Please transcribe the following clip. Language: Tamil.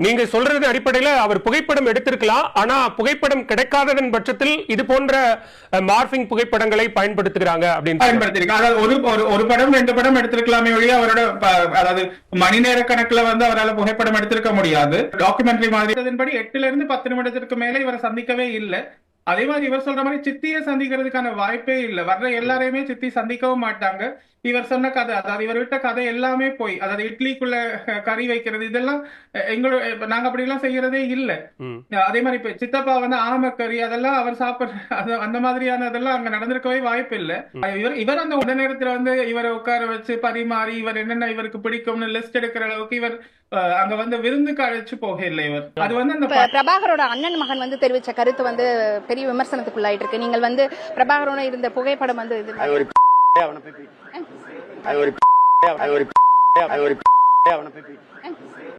நீங்க சொல்றது அடிப்படையில அவர் புகைப்படம் எடுத்திருக்கலாம், ஆனா புகைப்படம் கிடைக்காததன் பட்சத்தில் இது போன்ற மார்பிங் புகைப்படங்களை பயன்படுத்துகிறாங்க அப்படின்னு பயன்படுத்திருக்காங்க. அதாவது ஒரு படம் 2 படம் எடுத்திருக்கலாமே ஒழிய அவரோட அதாவது மணி நேர கணக்குல அவரால் புகைப்படம் எடுத்திருக்க முடியாது. டாக்குமெண்ட்ரி மாதிரி 8 இருந்து 10 நிமிடத்திற்கு மேல இவரை சந்திக்கவே இல்லை. அதே மாதிரி இவர் சொல்ற மாதிரி சித்தியை சந்திக்கிறதுக்கான வாய்ப்பே இல்லை. வர்ற எல்லாரையுமே சித்தி சந்திக்கவும் மாட்டாங்க. இவர் சொன்ன கதை, அதாவது இவர் விட்ட கதை எல்லாமே போய், அதாவது இட்லிக்குள்ள கறி வைக்கிறது இதெல்லாம் எங்களோட நாங்க அப்படி எல்லாம் செய்யறதே இல்லை. அதே மாதிரி இப்ப சித்தப்பா ஆமக்கறி அதெல்லாம் அவர் சாப்பிடுற அந்த மாதிரியான அதெல்லாம் அங்க நடந்திருக்கவே வாய்ப்பு இல்லை. இவர் அந்த உடனே நேரத்துல இவரை உட்கார வச்சு பரிமாறி இவர் என்னென்ன இவருக்கு பிடிக்கும்னு லிஸ்ட் எடுக்கிற அளவுக்கு இவர் அங்க விருந்துக்கு அழைச்சு போக இல்லை. இவர் அது அந்த பிரபாகரோட அண்ணன் மகன் தெரிவிச்ச கருத்து பெரிய விமர்சனத்துக்குள்ளாயிட்டு இருக்கு. நீங்கள் பிரபாகரோட இருந்த புகைப்படம் அவனை